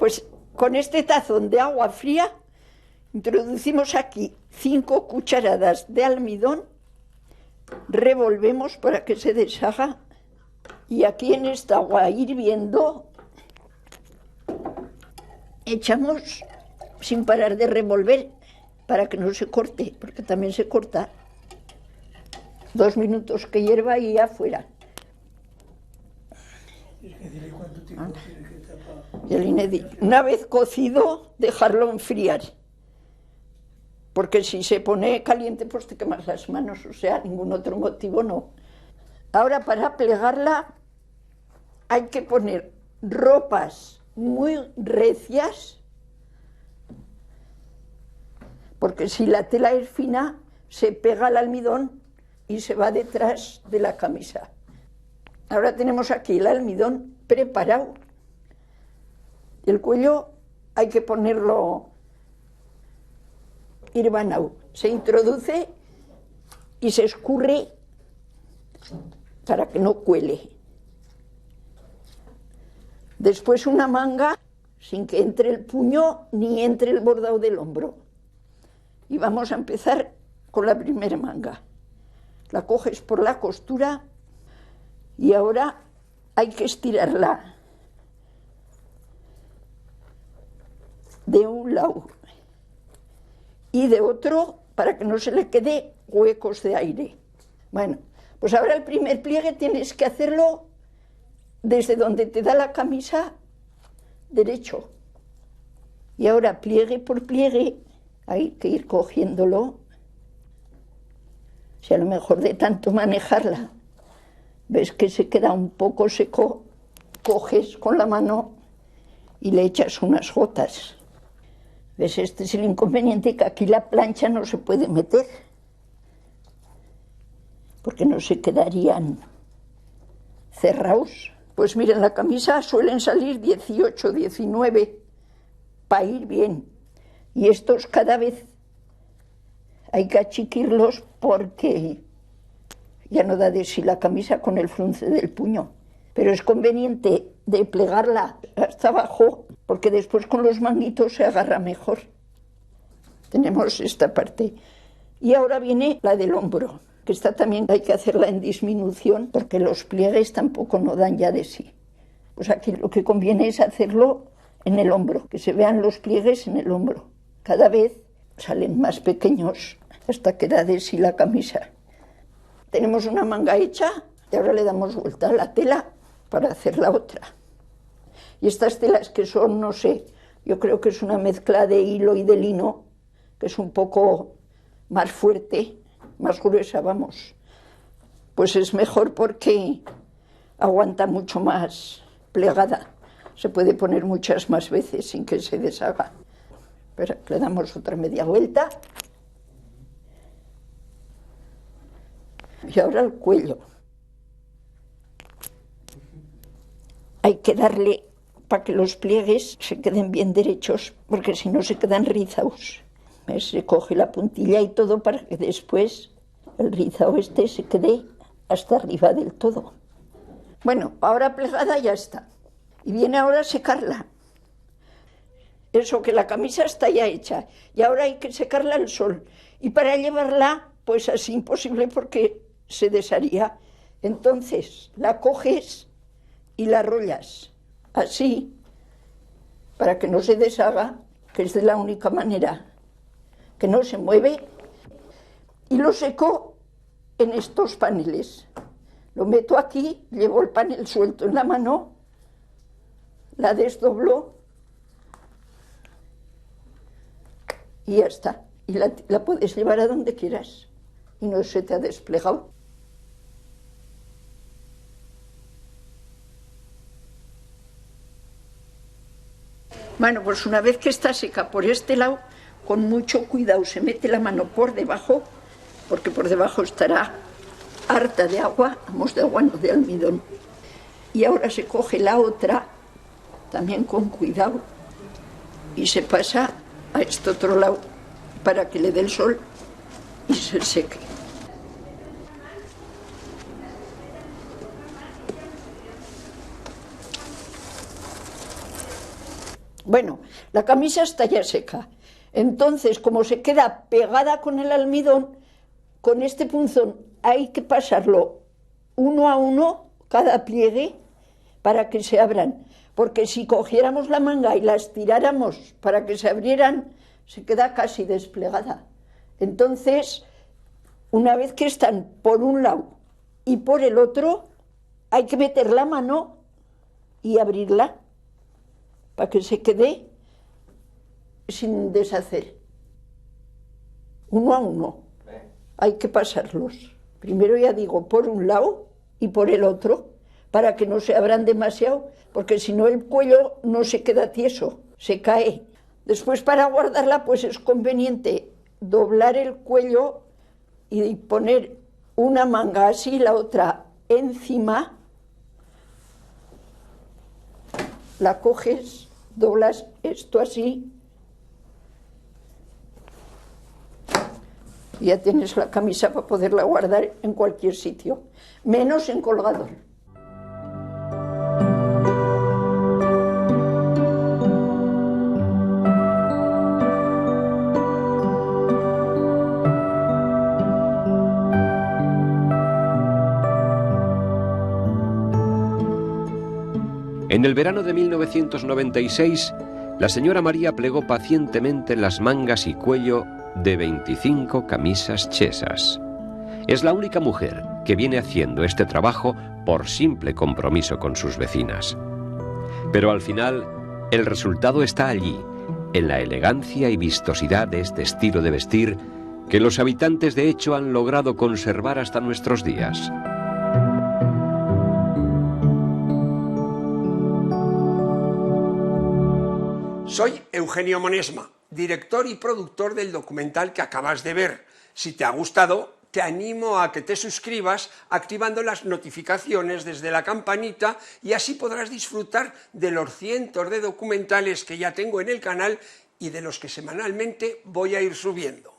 Pues con este tazón de agua fría introducimos aquí 5 cucharadas de almidón, revolvemos para que se deshaga y aquí en esta agua hirviendo echamos sin parar de revolver para que no se corte, porque también se corta. 2 minutos que hierva y afuera. Una vez cocido, dejarlo enfriar. Porque si se pone caliente, pues te quemas las manos, o sea, ningún otro motivo no. Ahora, para plegarla, hay que poner ropas muy recias, porque si la tela es fina, se pega al almidón y se va detrás de la camisa. Ahora tenemos aquí el almidón preparado. El cuello hay que ponerlo hirvanado. Se introduce y se escurre para que no cuele. Después una manga sin que entre el puño ni entre el bordado del hombro. Y vamos a empezar con la primera manga. La coges por la costura y ahora hay que estirarla de un lado y de otro para que no se le quede huecos de aire. Bueno, pues ahora el primer pliegue tienes que hacerlo desde donde te da la camisa derecho. Y ahora pliegue por pliegue hay que ir cogiéndolo. Si a lo mejor de tanto manejarla ves que se queda un poco seco, coges con la mano y le echas unas gotas. ¿Ves? Este es el inconveniente, que aquí la plancha no se puede meter, porque no se quedarían cerrados. Pues miren, la camisa suelen salir 18, 19, para ir bien. Y estos cada vez hay que achiquirlos porque ya no da de sí la camisa con el frunce del puño. Pero es conveniente de plegarla hasta abajo porque después con los manguitos se agarra mejor. Tenemos esta parte. Y ahora viene la del hombro, que esta también hay que hacerla en disminución porque los pliegues tampoco no dan ya de sí. Pues aquí lo que conviene es hacerlo en el hombro, que se vean los pliegues en el hombro. Cada vez salen más pequeños hasta que da de sí la camisa. Tenemos una manga hecha y ahora le damos vuelta a la tela para hacer la otra. Y estas telas que son, no sé, yo creo que es una mezcla de hilo y de lino, que es un poco más fuerte, más gruesa, vamos. Pues es mejor porque aguanta mucho más plegada. Se puede poner muchas más veces sin que se deshaga. Pero le damos otra media vuelta. Y ahora el cuello. Hay que darle para que los pliegues se queden bien derechos, porque si no se quedan rizados. Se coge la puntilla y todo para que después el rizado este se quede hasta arriba del todo. Bueno, ahora plegada ya está. Y viene ahora a secarla. Eso, que la camisa está ya hecha. Y ahora hay que secarla al sol. Y para llevarla, pues así imposible porque se desharía. Entonces la coges y la rollas así, para que no se deshaga, que es de la única manera, que no se mueve, y lo seco en estos paneles. Lo meto aquí, llevo el panel suelto en la mano, la desdoblo y ya está. Y la puedes llevar a donde quieras y no se te ha desplegado. Bueno, pues una vez que está seca por este lado, con mucho cuidado se mete la mano por debajo, porque por debajo estará harta de agua, vamos, de agua, no de almidón. Y ahora se coge la otra, también con cuidado, y se pasa a este otro lado para que le dé el sol y se seque. Bueno, la camisa está ya seca. Entonces, como se queda pegada con el almidón, con este punzón hay que pasarlo uno a uno, cada pliegue, para que se abran. Porque si cogiéramos la manga y la estiráramos para que se abrieran, se queda casi desplegada. Entonces, una vez que están por un lado y por el otro, hay que meter la mano y abrirla para que se quede sin deshacer. Uno a uno. Hay que pasarlos. Primero, ya digo, por un lado y por el otro, para que no se abran demasiado, porque si no el cuello no se queda tieso, se cae. Después, para guardarla, pues es conveniente doblar el cuello y poner una manga así y la otra encima. La coges, doblas esto así y ya tienes la camisa para poderla guardar en cualquier sitio, menos en colgador. En el verano de 1996, la señora María plegó pacientemente las mangas y cuello de 25 camisas chesas. Es la única mujer que viene haciendo este trabajo por simple compromiso con sus vecinas. Pero al final, el resultado está allí, en la elegancia y vistosidad de este estilo de vestir que los habitantes de Echo han logrado conservar hasta nuestros días. Soy Eugenio Monesma, director y productor del documental que acabas de ver. Si te ha gustado, te animo a que te suscribas activando las notificaciones desde la campanita y así podrás disfrutar de los cientos de documentales que ya tengo en el canal y de los que semanalmente voy a ir subiendo.